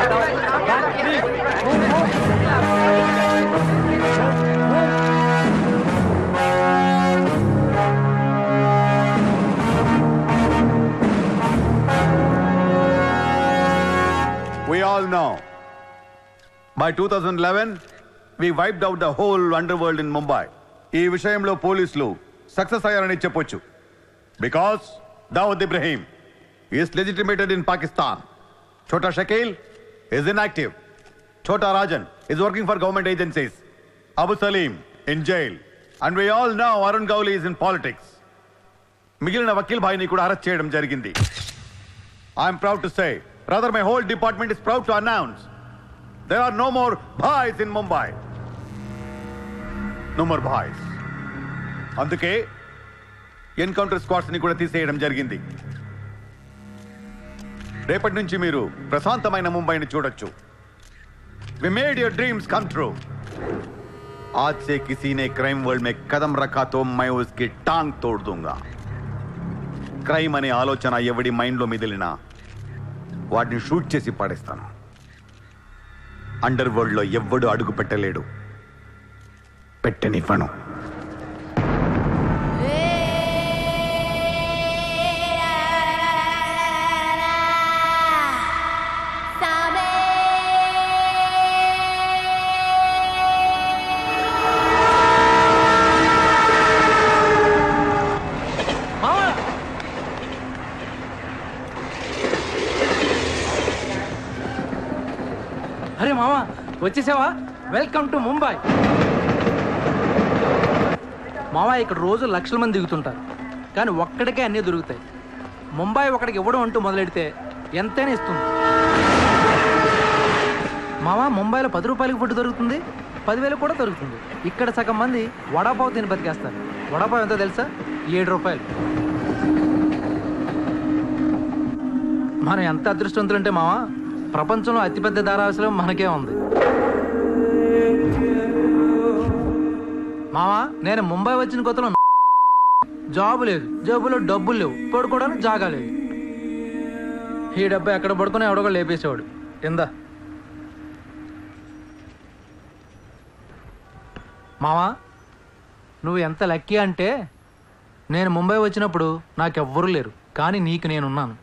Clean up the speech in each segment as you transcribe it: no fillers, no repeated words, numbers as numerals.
We all know. By 2011, we wiped out the whole underworld in Mumbai. ఈ విషయంలో పోలీసులు success అయ్యారని చెప్పొచ్చు. Because Dawood Ibrahim is legitimated in Pakistan. Chota Shakil is inactive. Chota Rajan is working for government agencies. Abu Salim in jail. And we all know Arun Gowli is in politics. మిగిలిన వకీల్ భాయ్ని కూడా arrest చేయడం జరిగింది. I'm proud to say, rather my whole department is proud to announce, there are no more bhais in Mumbai. No more bhais. అందుకే encounter squads ని కూడా తీసేయడం జరిగింది. రేపటి నుంచి మీరు ప్రశాంతమైన ముంబైని చూడొచ్చు. We made your dreams come true. आज से किसी ने क्राइम वर्ल्ड में कदम रखा तो मैं उसकी टांग तोड़ दूंगा. క్రైమ్ అనే ఆలోచన ఎవడి మైండ్లో మిదిలినా వాటిని షూట్ చేసి పడేస్తాను. అండర్ వరల్డ్ లో ఎవ్వడు అడుగు పెట్టలేడు, పెట్టనివ్వను. అరే మామా వచ్చేసావా? Welcome to Mumbai. మావా ఇక్కడ రోజు లక్షల మంది దిగుతుంటారు, కానీ ఒక్కడికే అన్నీ దొరుకుతాయి. ముంబై ఒకడికి ఇవ్వడం అంటూ మొదలెడితే ఎంతైనా ఇస్తుంది. మావా ముంబైలో 10 రూపాయలకి ఫుడ్ దొరుకుతుంది, 10,000 కూడా దొరుకుతుంది. ఇక్కడ సగం మంది వడాపావు తిని బతికేస్తారు. వడాపావు ఎంతో తెలుసా? 7 రూపాయలు. మనం ఎంత అదృష్టవంతులంటే మావా, ప్రపంచంలో అతిపెద్ద ధారావాసం మనకే ఉంది. మావా నేను ముంబై వచ్చిన కొత్తలో జాబు లేదు, జేబులో డబ్బులు లేవు, పడుకోవడానికి జాగా లేదు. ఈ డబ్బు ఎక్కడ పడుకుని ఎవడో లేపేసేవాడు. కింద మావా నువ్వు ఎంత లక్కీ అంటే, నేను ముంబై వచ్చినప్పుడు నాకెవ్వరూ లేరు, కానీ నీకు నేనున్నాను.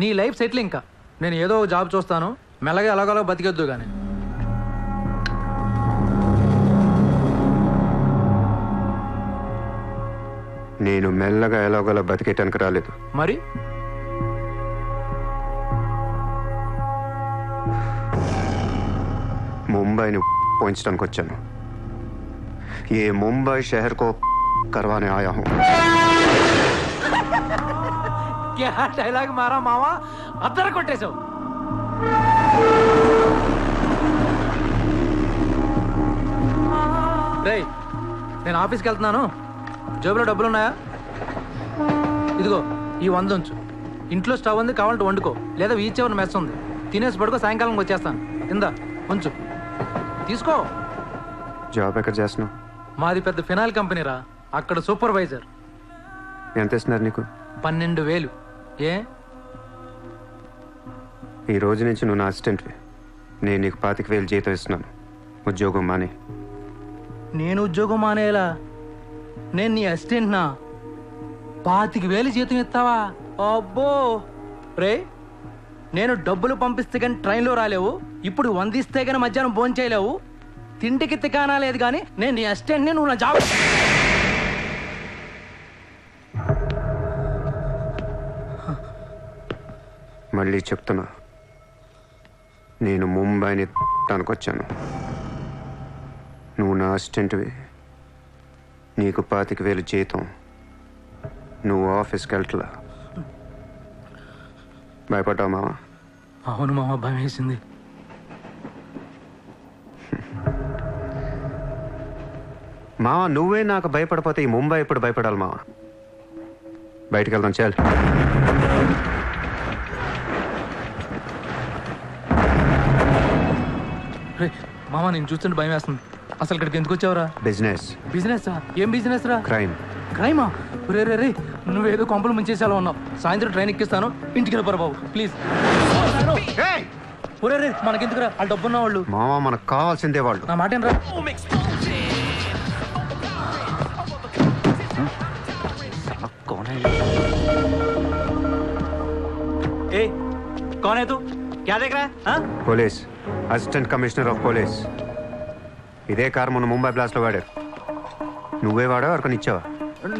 నీ లైఫ్ సెటిల్. ఇంకా నేను ఏదో జాబ్ చూస్తాను, మెల్లగా ఎలాగోలా బతికొద్దు. కానీ నేను మెల్లగా ఎలాగోలా బతికేటానికి రాలేదు. మరి ముంబైని పోయించడానికి వచ్చాను. ఏ ముంబై షహర్ కో करवाने आया हूं. क्या డైలాగ్ మారా మావా, అద్దర కొట్టేశావు. రేయ్ నేను ఆఫీస్కి వెళ్తున్నాను, జేబులో డబ్బులు ఉన్నాయా? ఇదిగో ఈ 100 ఉంచు. ఇంట్లో స్టవ్ ఉంది, కావాలంటే వండుకో, లేదా వీచ్ మెస్ ఉంది, తినేసి పడుకో, సాయంకాలం వచ్చేస్తాను. ఇందా ఉంచు, తీసుకో. జాబ్ ఎక్కడ చేస్తున్నావు? మాది పెద్ద ఫినాయిల్ కంపెనీరా, అక్కడ సూపర్వైజర్. ఎంత ఇస్తున్నారు నీకు? 12,000. ఏ ఈ రోజు నుంచి నువ్వు నా అసిస్టెంట్వి. నేను నీకు 25,000 జీతం ఇస్తున్నాను. ఉద్యోగం మానే. నేను ఉద్యోగం మానేలా? నేను నీ అసిస్టెంట్నా? 25,000 జీతం ఇస్తావా? అబ్బో రే, నేను డబ్బులు పంపిస్తే కానీ ట్రైన్లో రాలేవు, ఇప్పుడు 100 ఇస్తే కానీ మధ్యాహ్నం భోజనం చేయలేవు, తిండికి తికానా లేదు. కానీ నేను నీ అసిస్టెంట్ని, నువ్వు నా జాబ్. మళ్ళీ చెప్తున్నా, నేను ముంబైని తనకొచ్చాను. నువ్వు నా అసిస్టెంట్వి, నీకు 25,000 జీతం, నువ్వు ఆఫీస్కి వెళ్ళట్లా. భయపడ్డావు మావా? అవును మామ, భయం వేసింది. మావా నువ్వే నాకు భయపడిపోతే ఈ ముంబై ఎప్పుడు భయపడాలి మావా? బయటికి వెళ్దాం చాలు. మామ నేను చూస్తుంటే భయం వేస్తుంది. అసలు ఇక్కడికి ఎందుకు వచ్చావురా? బిజినెస్. బిజినెస్? ఏం బిజినెస్ రా? క్రైమ్. క్రైమా? రే రే రే, నువ్వేదో కొంపలు ముంచేసేలా ఉన్నావు. సాయంత్రం ట్రైన్ ఎక్కిస్తాను, ఇంటికి వెళ్ళిపోరా బాబు ప్లీజ్. ఒరే రే మనకెందుకురా ఆ డబ్బున్న వాళ్ళు. మావా మనకు కావాల్సిందే వాళ్ళు. నా మాట రా. ए कौन है तू क्या देख रहा है हाँ? Police, assistant commissioner of police. ఇదే కార్ మొన్న ముంబై బ్లాస్ట్ లో వాడారు. నువ్వే వాడావు ఎవరికని ఇచ్చావా?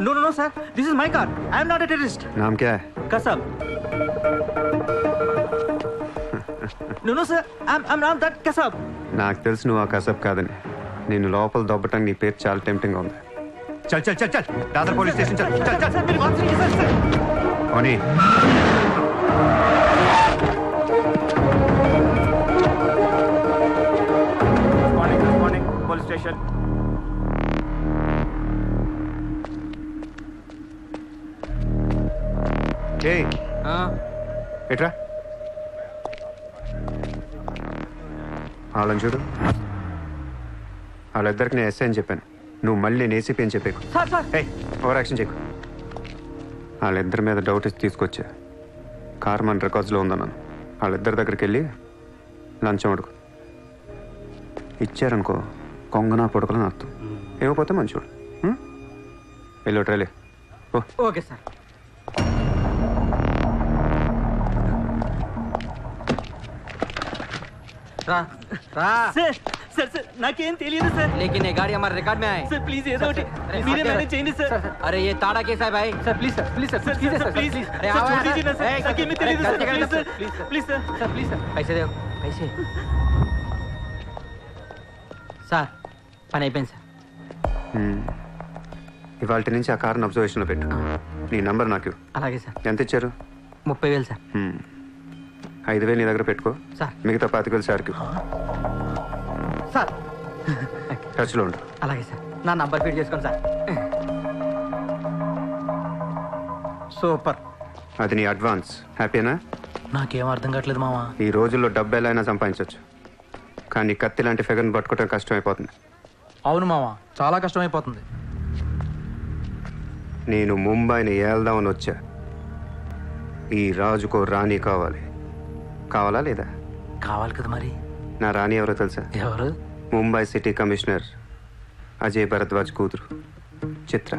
No no no sir this is my car I am not a terrorist నామ్ క్యా హై? Kasam no no sir I am not that Kasam నాకు తెలుసు నువ్వు ఆ కసబ్ కాదని. నేను లోపల దొబ్బటానికి నీ పేరు చాలా టెంప్టింగ్ గా ఉంది. చల్ చల్ చల్ చల్ దాదర్ పోలీస్ స్టేషన్ చల్ చల్ చల్. सर मेरी बात सुनिए सर ఓనీ मॉर्निंग पुलिस स्टेशन ఏయ్ ఎట్రా వాళ్ళని చూడు. వాళ్ళిద్దరికి నేను ఎస్ఐ అని చెప్పాను. నువ్వు మళ్ళీ నేను ఏసీపీ అని చెప్పేకు. सर सर ఏయ్ ఓవర్ యాక్షన్ చేయకు. వాళ్ళిద్దరి మీద డౌట్ ఇచ్చి తీసుకొచ్చా. కార్ మన రికార్డ్స్లో ఉందన్నాను. వాళ్ళిద్దరి దగ్గరికి వెళ్ళి లంచం అడుగు. ఇచ్చారనుకో కొంగనా పొడకలని అర్థం. ఏమైపోతే మంచోడు. వెళ్ళి ట్రైలే ఓ. ओके सर రా రా. सर सर सर నాకేం తెలియదు సార్ लेकिन ये गाड़ी हमारे रिकॉर्ड में आए. सर प्लीज ఏదో ఒకటి अरे, మీరే हाथ మేనేజ్ చేయండి సార్ अरे ये ताड़ा कैसा है भाई? सर प्लीज सर सर कीजिए सर प्लीज अरे सर आओ छोड़ यार, दीजिए ना ए, सर नाకేమీ తెలియదు अरे, सर गलती कर please sir, sir please sir sir please sir पैसे दे पैसे. సార్ పని అయిపోయింది సార్. ఇవాళ నుంచి ఆ కార్ని అబ్జర్వేషన్లో పెట్టు. నీ నంబర్ నాకు ఇవ్వు. అలాగే సార్. ఎంత ఇచ్చారు? 30,000 సార్. 5,000 నీ దగ్గర పెట్టుకో. సార్. మిగతా 25,000 సార్కి సార్ టచ్లో ఉండు. అలాగే సార్. నా నంబర్ ఫీడ్ చేసుకోండి సార్. సూపర్. అది నీ అడ్వాన్స్. హ్యాపీనా? నాకేం అర్థం కావట్లేదు మావా. ఈ రోజుల్లో డబ్బు ఎలా అయినా సంపాదించవచ్చు, కానీ కత్తి లాంటి ఫిగర్ని పట్టుకోవడం కష్టమైపోతుంది. అవును మావా, చాలా కష్టమైపోతుంది. నేను ముంబైని ఏల్దామని వచ్చా. ఈ రాజుకో రాణి కావాలి. కావాలా లేదా? కావాలి కదా మరి. నా రాణి ఎవరో తెలుసా? ఎవరు? ముంబై సిటీ కమిషనర్ అజయ్ భరద్వాజ్ కూతురు చిత్ర.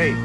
ఏయ్